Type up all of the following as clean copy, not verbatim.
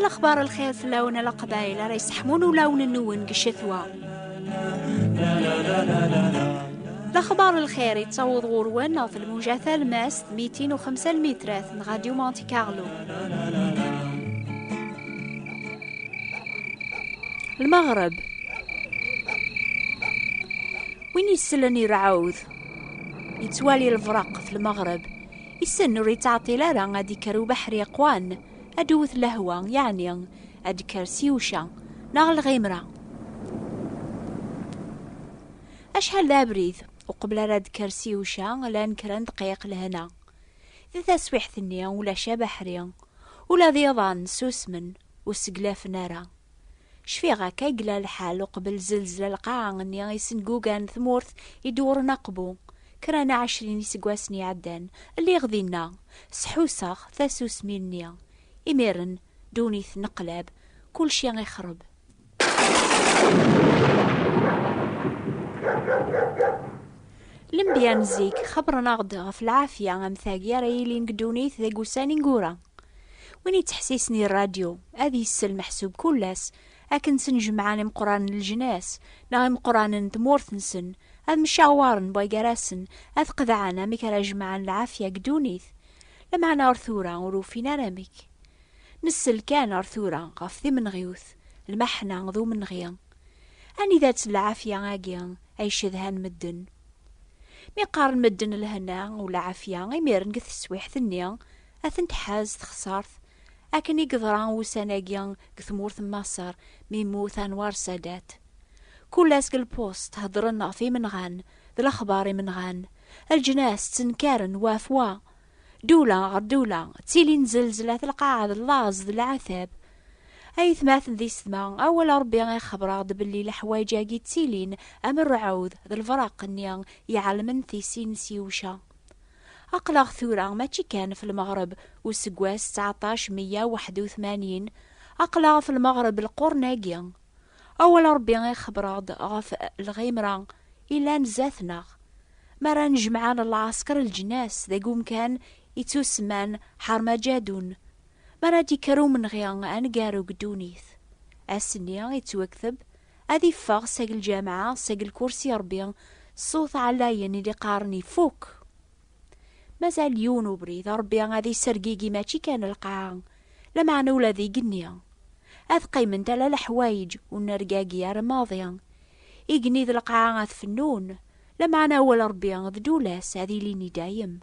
الأخبار الخير في اللون القبائل راه يسحمون ولون النون قشثوا. الأخبار الخير يتصوض غروان في الموجة الماس 205 المترات من راديو مونتي كارلو. المغرب وين يسلني رعوذ يتوالي الفرق في المغرب يسن وري تعطي لارا غادي كرو بحري قوان ادوث لهوة يعني ادكر سيوشا ناغ الغيمرة اشحال ذا بريد وقبل راد كرسيوشا لان كران دقيق لهنا ذي تسويح ثنيا ولا شبحريا ولا ذيضان سوسمن وسقلاف نارا شفيغا كيقلا الحال وقبل زلزلة القاعة نيا يسنقوقان ثمورث يدور نقبو كرانا 20 سقواسني عدان اللي غذينا سحوساخ ثاسوس مينيا إميرن دونيث نقلاب كل شي يخرب. لمبيان زيك خبرنا غدا في العافية امثاقيا رايلين قدونيث ذا قوساني نقورا وين تحسيسني الراديو هذه السل محسوب كلاس أكن سنجمعاني مقران الجناس ناغي مقران دمورث نسن هذ مشاورن بايقراسن هذ قذعانا ميكرا جمعان العافية قدونيث لمعنا أرثورا وروفينا راميك نسل كان أرثورا غفثي من غيوث المحنا ذو من غيان أني ذات العافية غاقيا أيش ذهان مدن ميقارن مدن الهنا ولا عافية غيميرن قث السويح ثنيا أثن تحاز تخسارث أكن يقدران وساناقيا قثمورث مصر ميموث أنوار سادات كل أسق البوست هضرنا في منغان ذا الأخبار منغان الجناس تنكارن وافوا دولة غير دولة تيلين زلزلة القاعة اللاز ذا العذاب أي ثماث ذي سما أول ربي غي خبرا باللي الحوايجا كي تيلين أمر عوذ ذا الفراق نيان يعلمن ثيسين سيوشا أقلغ ثورة ماشي كان في المغرب وسقواس 1981 أقلغ في المغرب القرناقيا أول ربي غي خبرا غف الغيمرا إلا نزاثنا مرا نجمعان العسكر الجناس ذا قوم كان يتوسمان حرمجادون مرا ديكرو من غيان أنقارو قدونيث السنية يتوكثب أذي فاغ ساق الجامعة ساق الكرسي ربي صوت علاين اللي قارني فوق مازال يونو بريد ربي غادي سرقيقي ماشي كان القاعة لما نولا ذي قنيا أثقي من تلا الحوايج ونرقاقيا رماضيا إقني ذي القاعة فنون لما نول ربي ذي دولاس هذي ليني دايم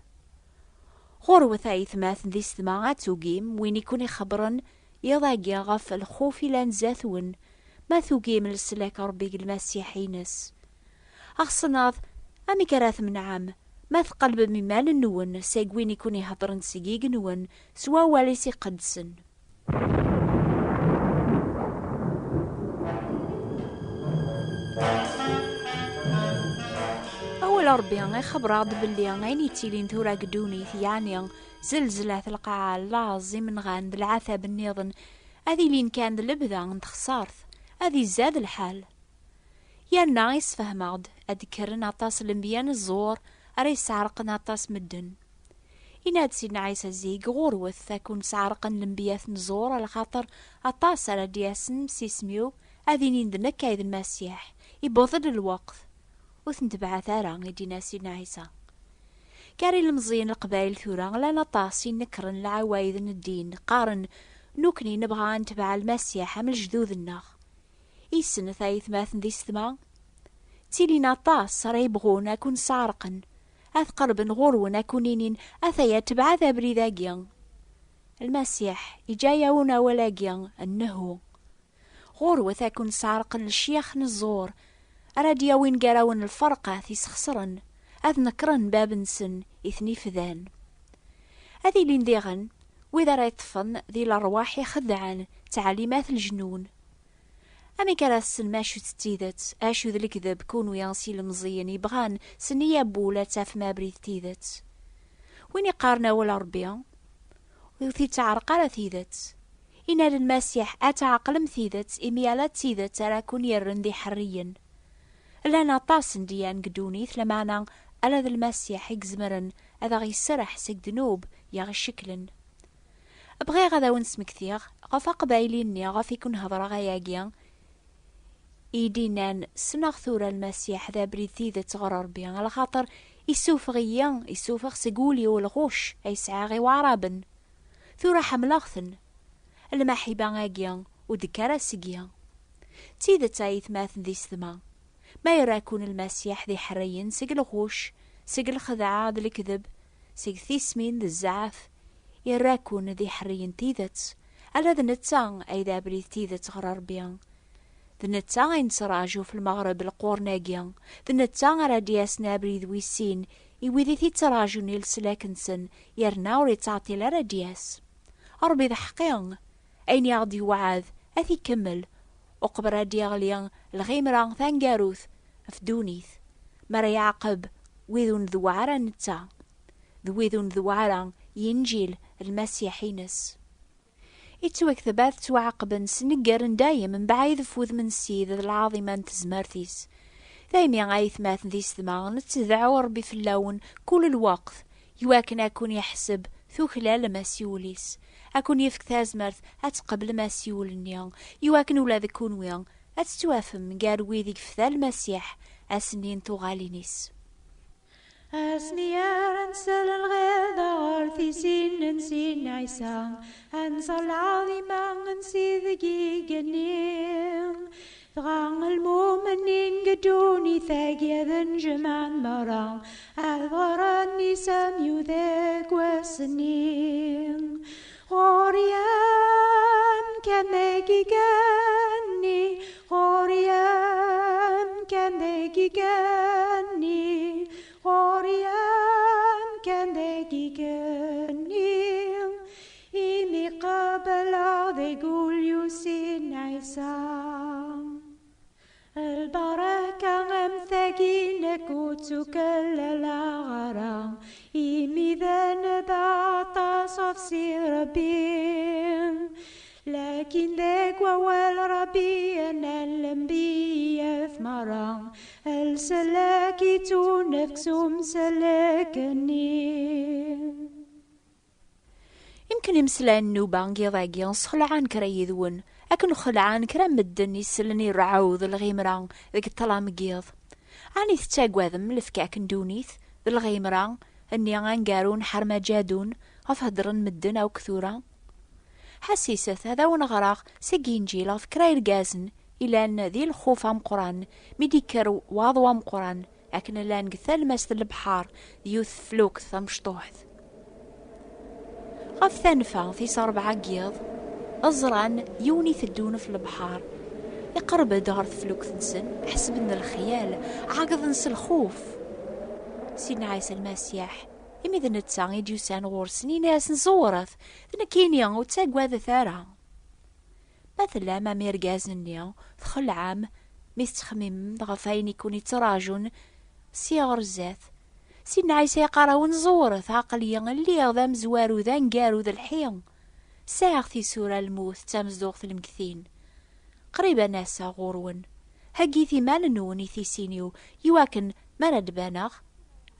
غور ثايث ماث ذي سماعات وقيم وين يكون يخبرن يضاقيا غف الخوف لانزاثون ما ثوقيم للسلاك ربي المسيحينس أخصناض أمي كراث من عام ما ثقلب ممال النون ساقوين يكون يهضرن سقيق نون سوا واليسي قدسن أول ربي غي خبراد باللي غين يتيلين ثورا قدونيث يعني زلزلة القاعة لازم من غان بالعثب النيضن أذي لين كان لبذا عند خسارث أذي زاد الحال يا نايس فهماد أذكرن عطاس الانبيان الزور أري سعرقن عطاس مدن إناد سيدنا عيسى زيق غوروث أكون سعرقن الانبياث نزور على خاطر عطاس على دياسن سيسميو أذي نندنا كايد المسيح يبوظل الوقت وثنتبع ثارا يدينا سيدنا عيسى كاري المزين القبائل ثورا لا نطاسي نكرن العوايد الدين قارن نوكني نبغى نتبع المسيح من جذوذ الناخ إيسن ثايث ماثن ذي السما تيلي نطاس راه يبغون أكون سارقن أثقرب غورون أكونين أثيا تبع ذا بريداقيا المسيح إجاياونا ولاقيا أنه غوروث أكون سارقن الشيخ نزور أراديا وين قراون الفرقة تيسخسرن أذ نكرن باب نسن إثني فذان أذي لين ديغن وإذا راه يطفن ذي الأرواح يخدعن تعليمات الجنون أمي كراسن ماشو تتيذت أشو ذا الكذب كونو يانسي المزيان يبغان سنية بولا تاف ما بريد تيذت وين يقارنا ولا ربيا ويثي تعرق على تيذت إن المسيح أتعقل مثيذت إميالات تيذت راكون يرن ذي حريا لنا طاسن ديان قدونيث لمانا ألا ذا المسيح يقزمرن أذا غيسرح سك ذنوب يغي شكلن أبغي غدا ونسمك ثيغ غف قبايليني غف يكون هضرة غياقيا إيدينان سنغ ثورة المسيح ذا بريثي تغرر بيان على خاطر يسوفغ سيقولي والغوش أي سعاغي وعرابن ثورة حملاغثن المحيبا غاقيا ودكارا سيقيا تيدة تايث ماثن ذي ثما ما يراكون المسيح ذي حريين سيق الغوش سيق الخدعة ذي الكذب سيق ثيسمين ذي الزعف يراكون ذي حريين تيدت على ذا نتان أي ذا بريث تيدت غرر بيان ذا نتان ينسراجو في المغرب القورناقيا ذا نتان رادياس نابري ذويسين يويذي ثي تراجو نيل سلاكنسن يرناوري تعطي لرادياس أربي ذا حقيان أين يغدي وعاذ أثي كمل أقبر ديغليان الغيمران ثانقاروث أفدونيث مرا يعقب ويذون ذوعرا نتا ذويذون ذوعرا ينجيل المسيحينس إتوك ثبات توعقبن سنقرن دايم من بعيد فوذ من السيد العظيمة تزمرثيس دايم يغايث ماثن ذي ثمان نتذعو ربي في اللون كل الوقت يواكن أكون يحسب ثو خلال مسيوليس أكون يفك ثازمرث أتقبل مسيول النيان يواكن ولا ذكون ويان أتتوافم قال ويذيك في المسيح أسنين تغالينيس أسنيار أنسل الغيظة غارثي سين نسين عيسى أنسى العظيمة أنسي ذقيق النيم ثغان المؤمنين قدوني ثاقيا ذن جمعان مرا أذغراني ساميو ذاك وسنين غوريام كان ذاكي كاني غوريام كان ذاكي كاني غوريام كان ذاكي كاني إمي قابل ذي قول يوسين عيسام البركة غمثاقينك وتكلل غرام إمي ذا نبعت صفصي ربين لكن ذاك ووال ربي أنا الأنبياء في مرام السلاكي تنفسهم سلاكني يمكن يمسلان نوبان قيضاقيا صخلعان كريذون أكن خلعان كرام مدن يسلني الرعوذ الغيمران ذاك الطلام قيض عني تتاقواذم لفكاك ندونيث ذا الغيمران أني غانقارون حرما جادون غفهدرن مدن أو كثورا حسيسة هذا ونغراق ساقين جيلا في كراي القازن إلا أن ذي الخوف عم قران ميديكر واضو عم قران أكن لان قثال ماست البحار يوث فلوك ثمشطوحث غف ثانفا في صربعة قيض أزران يوني ثدون في البحار يقرب دار فلوك ثنسن حسب ان الخيال عاقض نس الخوف سيدنا عيسى المسيح إمي ذا نتسان يديوسان غور سنين ناس نزورث ذنا كينيا وتاقوا ذا ثارا مثلا ما ميرقازنيا ثخل عام ميستخمم غفاين يكون يتراجون سيغر الزاث سيدنا عيسى يقراون زورث عقليا اللي غدا مزوارو ذا نقارو ذا الحين ساغثي سورة الموت تامزدوغ المكثين قريبا ناسا غورون هاقيثي مال نوني ثيسينيو يواكن مرد بانغ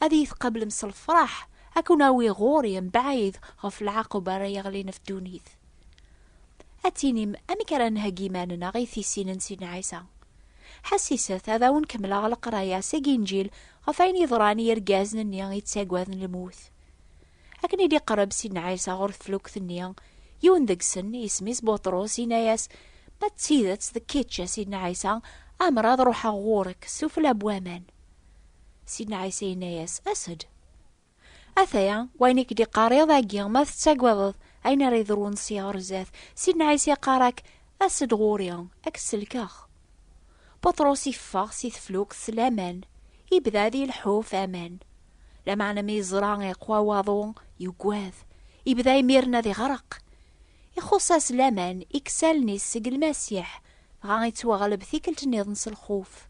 أذيث قبل مس الفرح أكون أوي غوري بعيد غف العقبة ريغلين في دونيث أتيني أمي كران هاقي مالنا غيثي سينن سين عيسى حسيسات هذا ونكمل على القرايا ساقينجيل غفاين يضراني يرقازن النيان يتساقواذن الموت أكن يدي قرب سين عيسى غرث فلوك ثنيان يون دقسن يسميس بطروس يناياس ما تسيدت ذكيتشا سيدنا عيسى أمراض روحا غورك سوف الأبوامان سيدنا عيسى يناياس أسد أثايا وينك دي قاريض أجيان ما تتساقوض أين ريضرون سيار زاث سيدنا عيسى قارك أسد غوريان أكسلكاخ بطروس يفاغ سيث فلوك سلامان يبدا ذي الحوف أمان لمعنى ميزران يقوى واضون يقواذ يبدا يميرنا ذي غرق يخصص لامان إكسالني السق المسيح غا يتوغلب ثيكلت نيضنس الخوف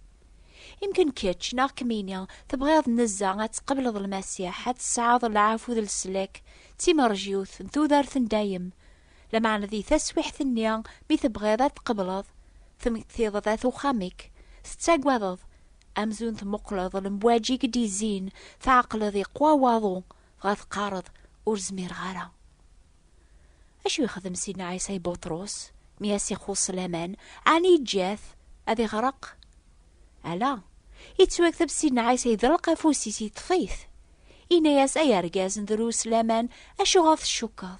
يمكن كيتش ناق كمينيا تبغيض نزا تقبل المسيح تسعاض العافو ذا السلاك تيمرجيوث نثو دارثن دايم لمعنى ذي تسويح ثنيا مي تبغيض تقبلض ثم تثيض ذا خامك ستاقواضض أمزون ثمقلض المواجي قدي زين ثعقل ذي قوا واضو غاث قارض أرزمير غارا أشو يخدم سيدنا عيسى بطرس مياس يخص لامان عني يتجاث أذي غرق؟ ألا يتسواكتب سيدنا عيسى يذرق أفوسيس يطفيث إنا ياس أي رجاز ندروس لامان أشو غاث الشكاظ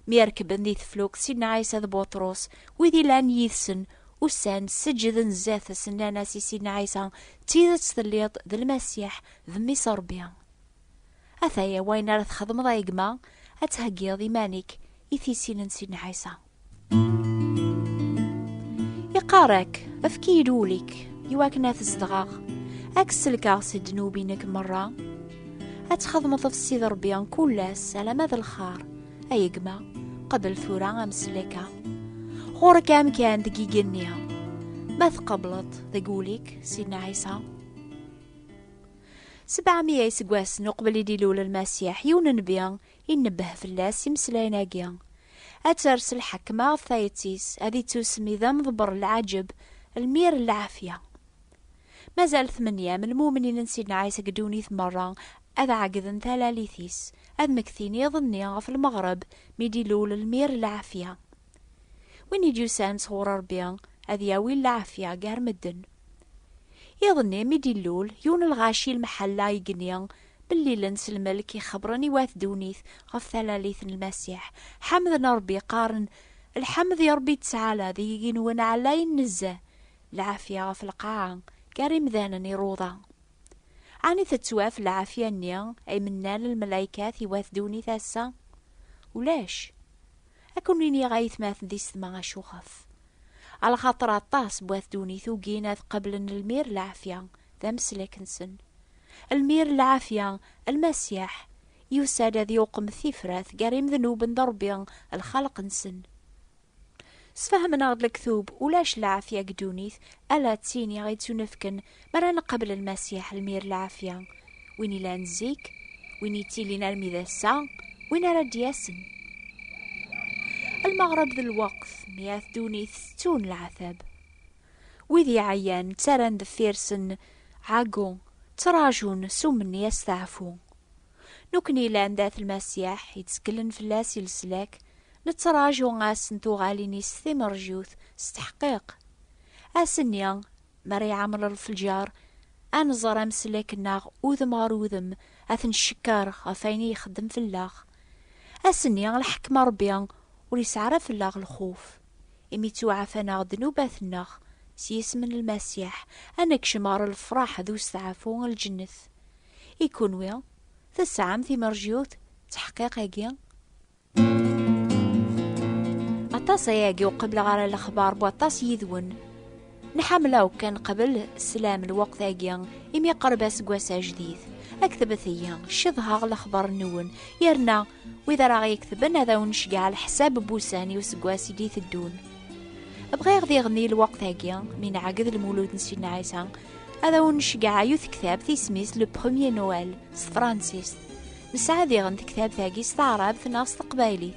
ميركبن ذي ثفلوك سيدنا عيسى بطرس وذي لان يثسن وسان سجد نزاث سنانا سيدنا عيسى تيذت ثليط ذا المسيح ذمي صربيا أثايا وين راه تخدم ضايقما أتهقيض إيمانك إثيسين سيدنا عيسى يقارك أفكي يدولك يواكنا تزدغاغ أكسلكا سدنو بينك مرة أتخدم ضفسي ضربيان كلاس على ماذا الخار أيقما قبل ثورة أمسلكا غورك أمكان دقيق النيا ما تقبلت ذقولك سيدنا عيسى 700 سقواس نقبل يديلول المسيح يون نبيان ينبه في اللاس يمسلايناقيا أترس الحكمة ثايتيس هذي تسمي ذا مضبر العجب المير العافية مازال 8 من المؤمنين سيدنا عيسى قدوني مرة أذا عقدن ثلاليثيس أذ مكثيني يظني في المغرب ميديلول المير العافية وين يجوسان صور ربيان أذ ياوي العافية قار مدن يظني ميديلول يون الغاشي المحلة يقنيا باللي لنس الملك يخبرني واث دونيث غف ثلاليث المسيح حمد ربي قارن الحمد يا ربي تعالى ذي ينون على ينزه العافية غف القاعة قاري مذانا يروضا عني تتواف العافية النيا أي منال الملايكات يواثدوني ثاسا ولاش أكونيني غايث ماث ديس ما غشوخف على خاطر عطاس بواثدوني ثوقينا قبل المير العافية ذا مسلكنسن المير العافية المسيح يوساد ذي يوقم ثيفراث قاريم ذنوب ضربيا الخلق نسن سفهمنا غد الكثوب ولاش العافية قدونيث ألا تسيني غيتو نفكن مرانا قبل المسيح المير العافية ويني لا نزيك ويني تيلينا الميذاسا وين راد ياسن المغرب ذا الوقت مياث دونيث ستون العذاب وذي عيان تران دفيرسن عاقو تراجون سومن يستعفو نكني لان ذات المسيح يتسكلن في اللاس يلسلاك نتراجو غاس نتو غاليني ستمر جيوث استحقيق اسنيا مري عمر الفجار انظر امسلك الناغ اوذم غار اوذم اثن الشكار غفايني يخدم في اللاغ اسنيا الحكمة ربيا وليسعرف في اللاغ الخوف امي توعفنا ذنوبات الناغ سيس من المسيح انك شمار الفراح ذو استعفو الجنث يكون ويا ثسعام في مرجيوث تحقيق يجيا أطاس ياقي وقبل غير الأخبار بوطاس يذون نحملو كان قبل السلام الوقت ياقي إمي قرب سقواسا جديد أكتب ثيا شظها الأخبار النون يرنا وإذا راغي يكتبن هذا ونشقع على حساب بوساني وسقواسي ديث الدون أبغي غدي يغني الوقت ياقي من عقد المولود نسينا عيسى هذا ونشقع يوث كتاب تيسميس لو بروميي نويل فرانسيس نسعى ذي غنت كتاب ثاقي استعراب في ناس تقبايلي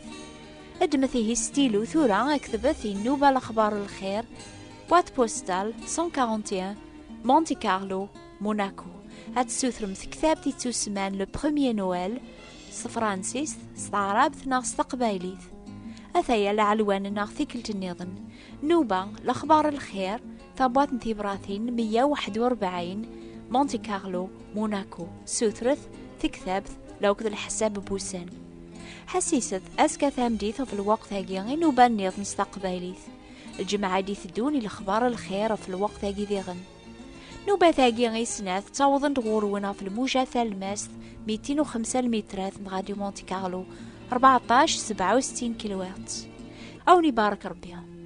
أدمثيه ستيلو ثورا أكتبثي النوبة الأخبار الخير بوات بوستال 141 مونتي كارلو موناكو هاد سوثرمث كتاب تيتوسمان لو بروميي نويل فرانسيس استعراب في ناس تقبايلي أثايا لعلوان ناغ ثيكلت النظن نوبة الأخبار الخير ثابوات نتيبراثين 141 مونتي كارلو موناكو سوثرث تكتابث لو كذا الحساب بوسان حسيست أسكا ثامديث في الوقت هاقي نوبة نيض نستقباليث الجماعة دي ثدوني الأخبار الخير في الوقت هاقي ذيغن نوبة ثاقي غي سناث تعوضن تغورونا في الموجة ثالماس 205 مترات من غادي مونتي كارلو 14 67 كيلوات أو نبارك ربيان.